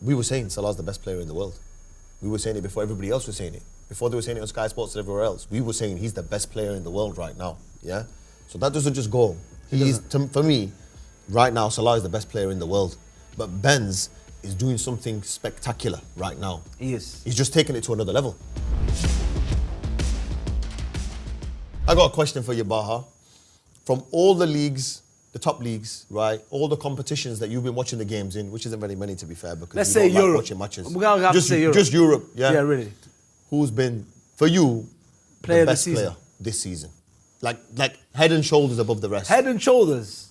We were saying Salah's the best player in the world. We were saying it before everybody else was saying it. Before they were saying it on Sky Sports and everywhere else. We were saying he's the best player in the world right now. Yeah? So that doesn't just go. For me, right now, Salah is the best player in the world. But Benz is doing something spectacular right now. He is. He's just taking it to another level. I got a question for you, Baha. From all the leagues, the top leagues, right? All the competitions that you've been watching the games in, which isn't very many to be fair, because let's you say don't like Europe. watching matches. We're gonna have to say Europe. Just Europe, yeah? Yeah, really. Who's been, for you, Player the best this season. player this season? Like head and shoulders above the rest. Head and shoulders.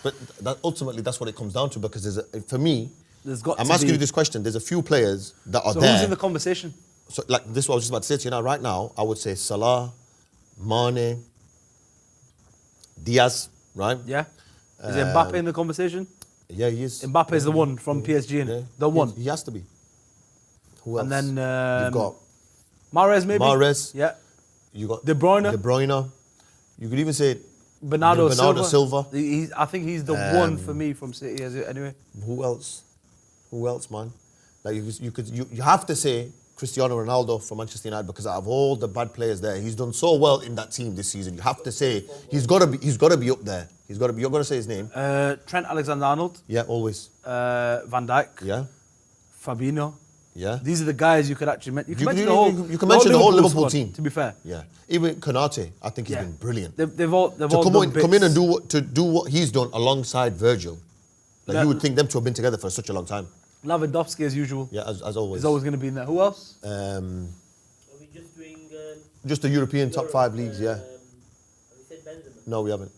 But ultimately, that's what it comes down to, because for me, I'm asking you this question. There's a few players that are so there. who's in the conversation? So, like, this is what I was just about to say to you now. Right now, I would say Salah, Mane, Diaz, right? Yeah. Is Mbappe in the conversation? Yeah, he is. Mbappe is the one from PSG, innit? The one. He has to be. Who else? And then you've got Mahrez, maybe? Mahrez. Yeah. You got De Bruyne. De Bruyne. You could even say Bernardo Silva. I think he's the one for me from City, anyway. Who else? Who else, man? Like you have to say Cristiano Ronaldo from Manchester United, because out of all the bad players there, he's done so well in that team this season. You have to say he's got to be up there. You're going to say his name. Trent Alexander-Arnold. Yeah, always. Van Dijk. Yeah. Fabinho. Yeah. These are the guys you could actually mention. You can mention the whole Liverpool squad, team. to be fair. Yeah. Even Konate, I think he's been brilliant. They've all come in and do what he's done alongside Virgil. Like, you would think them two have been together for such a long time. Lewandowski as usual. Yeah, as always. He's always going to be in there. Who else? Are we just doing... just the European top 5 leagues, yeah. Have we said Benzema? No, we haven't.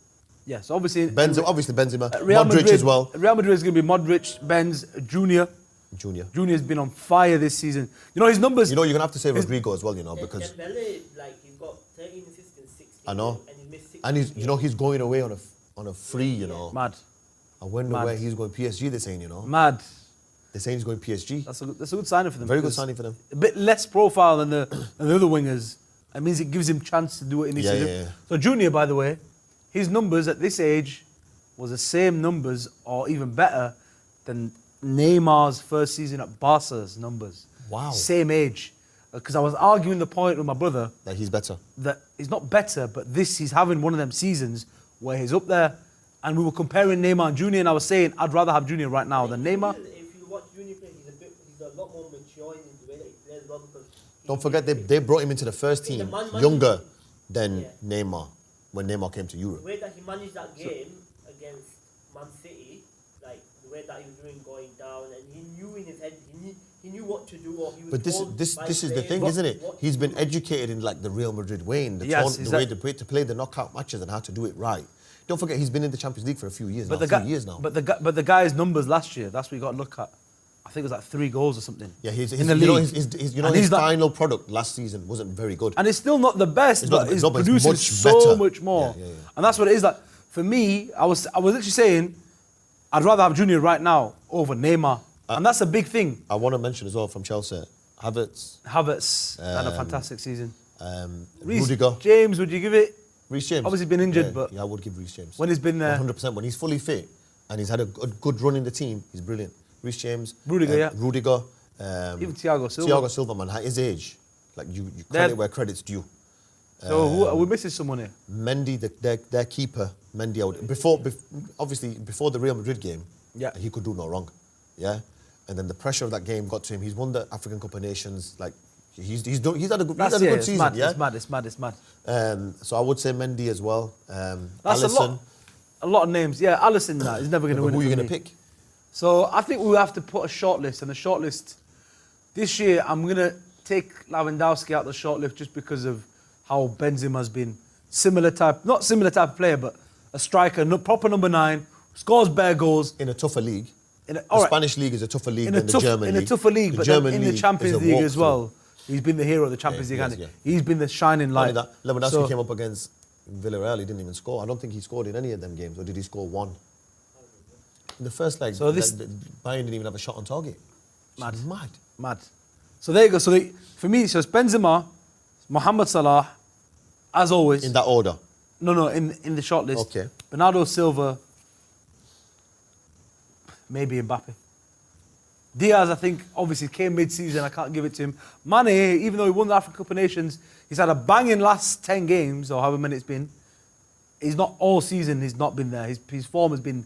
Yeah, so obviously... Benzema. Real Modric Madrid, as well. Real Madrid is going to be Modric, Benz, Junior. Junior's been on fire this season. You know his numbers... You know, you're going to have to say Rodrigo as well, you know, because... Dembele, like, he's got 13 assists and 6 I know. And he's missed 6 And he's going away on a free, you know. Mad. I wonder where he's going. PSG, they're saying, you know. Mad. They're saying he's going PSG. That's a good signing for them. Very good signing for them. A bit less profile than the other wingers. It means it gives him chance to do it in his season. Yeah. So Junior, by the way, his numbers at this age was the same numbers or even better than Neymar's first season at Barca's numbers. Wow. Same age. Because I was arguing the point with my brother. That he's better. That he's not better, but he's having one of them seasons where he's up there. And we were comparing Neymar and Junior, and I was saying I'd rather have Junior right now than Neymar. If you watch Junior play, he's a lot more mature in the way that he plays well, because... Don't forget, they brought him into the first team younger than Neymar when Neymar came to Europe. The way that he managed that game against Man City, like the way that he was doing going down, and he knew in his head, he knew what to do, or he was But this is the thing, isn't it? He's been educated in like the Real Madrid way, in the way to play the knockout matches and how to do it right. Don't forget, he's been in the Champions League for a few years now. But the guy's numbers last year, that's what you got to look at. I think it was like 3 goals or something. Yeah, his final product last season wasn't very good. And it's still not the best, but he's producing much more. Yeah. And that's what it is. Like, for me, I was literally saying, I'd rather have Junior right now over Neymar. And that's a big thing. I want to mention as well from Chelsea, Havertz had a fantastic season. Reece, Rudiger. James, would you give it? Reece James. Obviously been injured, but... Yeah, I would give Reece James. When he's been there... 100%. When he's fully fit and he's had a good run in the team, he's brilliant. Reece James. Rudiger, Rudiger. Even Thiago Silva. Thiago Silva, man, at his age, like you credit where credit's due. So are we missing someone here? Mendy, their keeper, Mendy, before the Real Madrid game, he could do no wrong. Yeah? And then the pressure of that game got to him. He's won the African Cup of Nations. Like, he's had a good season. It's mad. So I would say Mendy as well. That's Alisson. a lot of names. Yeah, Alisson is never going to win. Who are you going to pick? So I think we have to put a shortlist, and the shortlist this year I'm going to take Lewandowski out of the shortlist just because of how Benzema's been not similar type of player, but a striker, proper number 9, scores bare goals in a tougher league. The right. Spanish league is a tougher league than the German league. In a tougher league, but in the Champions League as well. He's been the hero of the Champions League. He's been the shining light. Lewandowski came up against Villarreal. He didn't even score. I don't think he scored in any of them games, or did he score one? In the first leg, Bayern didn't even have a shot on target. Mad. So there you go. So for me, it's Benzema, Mohamed Salah, as always. In that order? No, in the shortlist. Okay. Bernardo Silva, maybe Mbappe. Diaz, I think, obviously came mid-season. I can't give it to him. Mane, even though he won the African Cup of Nations, he's had a banging last 10 games, or however many it's been. He's not all season, he's not been there. His form has been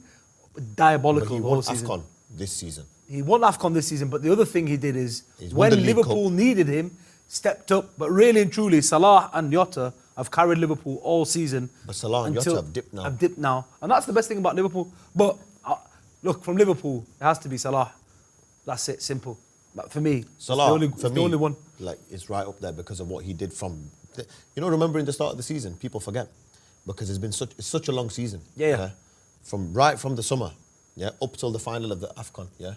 diabolical But he all won season. AFCON this season. He won AFCON this season, but the other thing he did is, He's won when the League Liverpool needed him, stepped up. But really and truly, Salah and Jota have carried Liverpool all season. But Salah and Jota have dipped now. Have dipped now. And that's the best thing about Liverpool. But look, from Liverpool, it has to be Salah. That's it, simple. But for me, Salah, it's for the me, only one. like, it's right up there because of what he did remember in the start of the season, people forget. Because it's such a long season. Yeah. From the summer, up till the final of the AFCON,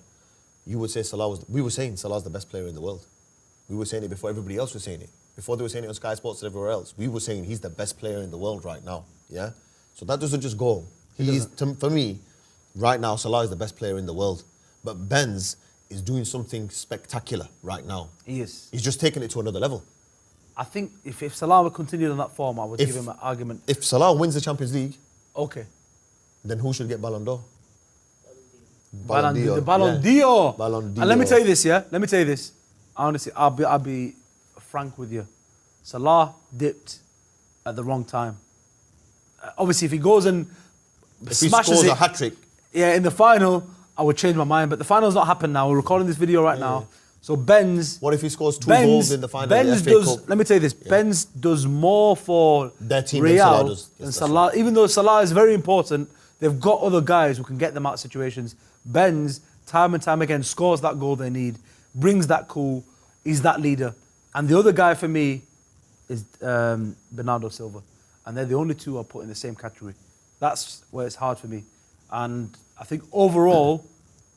you would say we were saying Salah's the best player in the world. We were saying it before everybody else was saying it. Before they were saying it on Sky Sports and everywhere else. We were saying he's the best player in the world right now, So that doesn't just go. For me, right now, Salah is the best player in the world. But Benz is doing something spectacular right now. He is. He's just taking it to another level. I think if Salah would continue on that form, I would give him an argument. If Salah wins the Champions League, Okay. then who should get Ballon d'Or? Ballon d'Or. Ballon And let me d'Or. tell you this, Let me tell you this. Honestly, I'll be frank with you. Salah dipped at the wrong time. Obviously, if he goes and If he smashes scores it, a hat-trick, in the final, I would change my mind. But the final's not happened now. We're recording this video right now. So Benz. what if he scores two goals in the final of the FA Cup? Let me tell you this. Benz does more for Their team than Real Salah does. Yes, than that's Salah. Even though Salah is very important, they've got other guys who can get them out of situations. Benz, time and time again, scores that goal they need, brings that cool, he's that leader. And the other guy for me is Bernardo Silva. And they're the only two I put in the same category. That's where it's hard for me. And I think overall,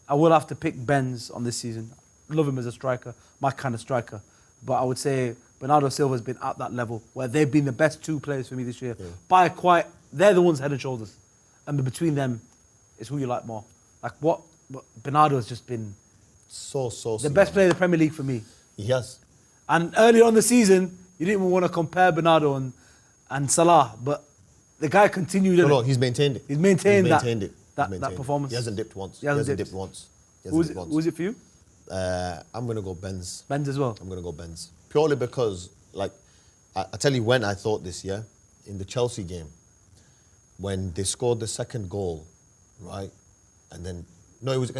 I will have to pick Benz on this season. Love him as a striker, my kind of striker. But I would say Bernardo Silva has been at that level where they've been the best two players for me this year. They're the ones head and shoulders. And between them is who you like more. Like what Bernardo has just been So the best player in the Premier League for me. He has. And earlier on the season, you didn't even want to compare Bernardo and Salah, but the guy continued. No, he's maintained it. He's maintained that performance. He hasn't dipped once. He hasn't dipped once. Who is it for you? I'm going to go Benz. Benz as well. I'm going to go Benz. Purely because, like, I tell you when I thought this, in the Chelsea game, when they scored the second goal, right? And then, it was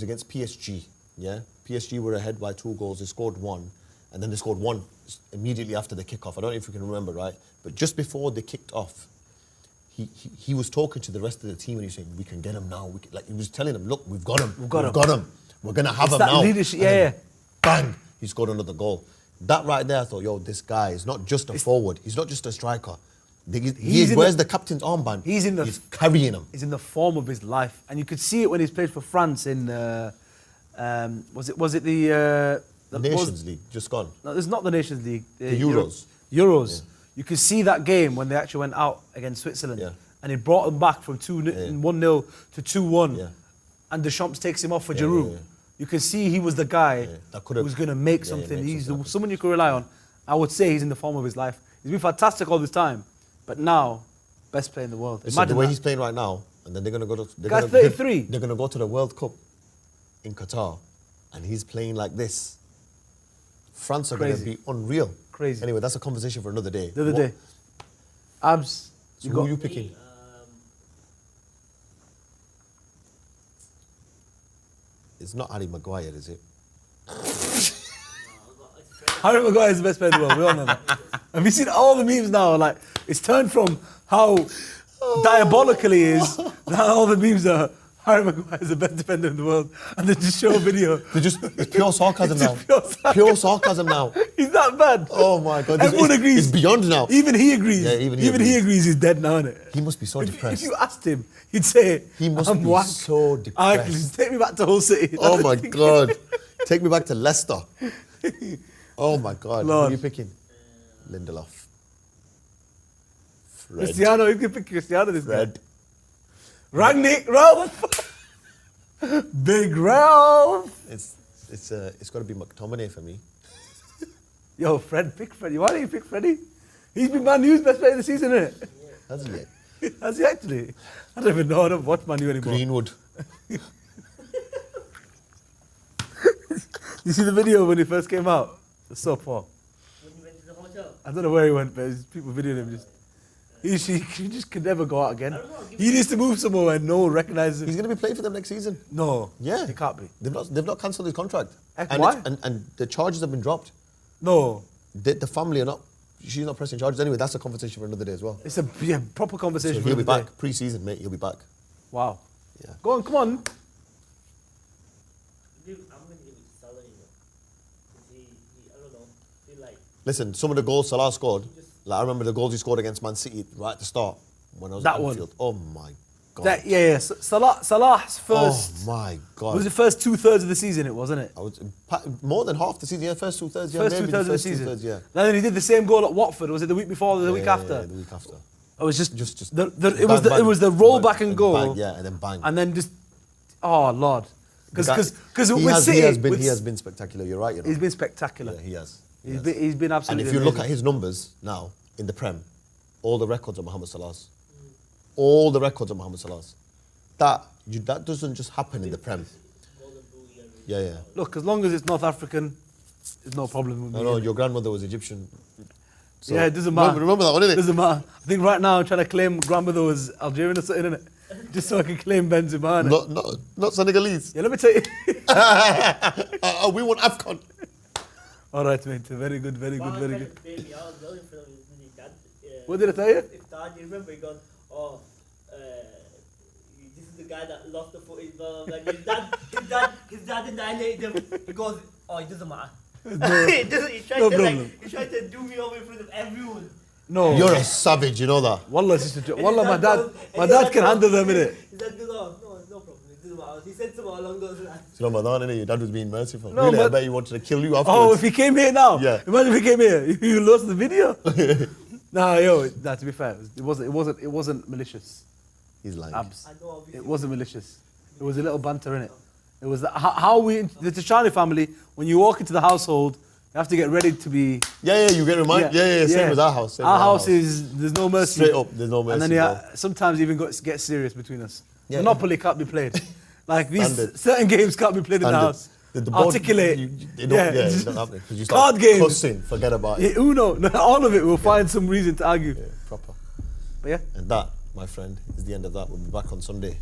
against PSG, PSG were ahead by 2 goals. They scored 1, and then they scored 1 immediately after the kickoff. I don't know if you can remember, right? But just before they kicked off, he was talking to the rest of the team and he was saying, "We can get him now." He was telling them, "Look, we've got him. We've got him. We're gonna have him now." Leadership, and then, bang! He scored another goal. That right there, I thought, yo, this guy is not just a forward. He's not just a striker. He wears the captain's armband. He's carrying him. He's in the form of his life, and you could see it when he's played for France in was it the Nations League just gone. No, it's not the Nations League. The Euros. Euros. Yeah. You could see that game when they actually went out against Switzerland, and he brought them back from 1-0 to 2-1, and Deschamps takes him off for Giroud. Yeah. You can see he was the guy who was going to make something. He's someone you could rely on. I would say he's in the form of his life. He's been fantastic all this time, but now, best player in the world. Imagine the way he's playing right now, and then they're going to go to... Guy's 33. They're going to go to the World Cup in Qatar, and he's playing like this. France are going to be unreal. Crazy. Anyway, that's a conversation for another day. The other day. Abs. So who are you picking? It's not Harry Maguire, is it? Harry Maguire is the best player in the world. We all know that. Have you seen all the memes now? Like, it's turned from how diabolical he is, now all the memes are Harry Maguire is the best defender in the world, and they just show a video. It's pure sarcasm now. Pure sarcasm now. He's that bad. Oh my God. Everyone agrees. It's beyond now. Even he agrees. Yeah, even he agrees he's dead now, isn't it? He must be so depressed. If you asked him, he'd say, he must I'm be whack. so depressed. Take me back to Hull City. Oh my God. Take me back to Leicester. Oh my God. Lord. Who are you picking? Lindelof. Fred. Cristiano, you can pick Cristiano this Fred. Rangnick, Ralph. Big Ralph. It's got to be McTominay for me. Yo, Fred, pick Freddie. Why don't you pick Freddie? He's been Man U's best player of the season, isn't it? Has he? Has he actually? I don't even know. I don't watch Man U anymore. Greenwood. You see the video when he first came out? It's so poor. When you went to the hotel. I don't know where he went, but people videoed him. He just could never go out again. I don't know, He needs to move somewhere and no one recognises him. He's going to be playing for them next season. No. Yeah. He can't be. They've not cancelled his contract. And Why? And the charges have been dropped. No. The family are not. She's not pressing charges anyway. That's a conversation for another day as well. It's a proper conversation. So for he'll be another back day. pre-season, mate. He'll be back. Wow. Yeah. Go on, come on. I'm going to give it to Salah, you know. 'Cause he, I don't know, feel like... Listen, some of the goals Salah scored, like I remember the goals he scored against Man City right at the start when I was That at one. Anfield. Oh my God. Salah's first. Oh my God. Was the first 2/3 of the season? It wasn't it? I was more than half the season. Yeah, first 2/3. Yeah, First maybe 2/3 of the first season. 2/3, yeah. And then he did the same goal at Watford. Was it the week before or the week after? Yeah, the week after. It was just Just it was the roll back and goal. Bang, yeah, and then bang. And then just oh Lord, because he with City he has been spectacular. You're right. You know? he's been spectacular. Yeah, he has. He's been And absolutely. if you look at amazing. his numbers now in the Prem, all the records are Mohamed Salah's. All the records are Mohamed Salah's. That doesn't just happen in the Prem. Yeah. Look, as long as it's North African, there's no problem with me. No, your grandmother was Egyptian. So Yeah, it doesn't matter. Remember that one, innit? Doesn't matter. I think right now I'm trying to claim grandmother was Algerian or something, innit? Just so I can claim Benzema. innit? Not Senegalese. Yeah, let me tell you. We want AFCON. All right, mate. Very good, very good, very good. Baby, I was yelling for him when his dad... What did I tell you? If dad, you remember, he goes, oh, this is the guy that lost the footage, blah, blah, blah. His dad annihilated him. He goes, oh, it doesn't matter. He's trying No to problem. he's trying to do me over in front of everyone. No. You're a savage, you know that. Wallah, it's just a joke. And Wallah, his my dad goes- can handle them, innit? His dad goes, oh, no problem, it doesn't matter. He said something along those lines. It's Ramadan, innit? Your dad was being merciful. No, really, I but- bet he wanted to kill you Oh, afterwards. if he came here now. Yeah. Imagine if he came here. You lost the video. To be fair, it wasn't malicious. He's lying. Abs. I know, obviously. It wasn't malicious. It was a little banter in it. It was how the Tashani family. When you walk into the household, you have to get ready to be. Yeah, you get reminded. Yeah, same as our house. Our house is there's no mercy. Straight up, there's no mercy. And then sometimes even get serious between us. Yeah. Monopoly can't be played. Like these Standard. certain games can't be played in the Standard. house. The board, Articulate. It don't happen because you start Card games. cussing. Forget about it. Yeah, Uno, all of it. We'll find some reason to argue. Yeah, proper. But yeah. And that, my friend, is the end of that. We'll be back on Sunday.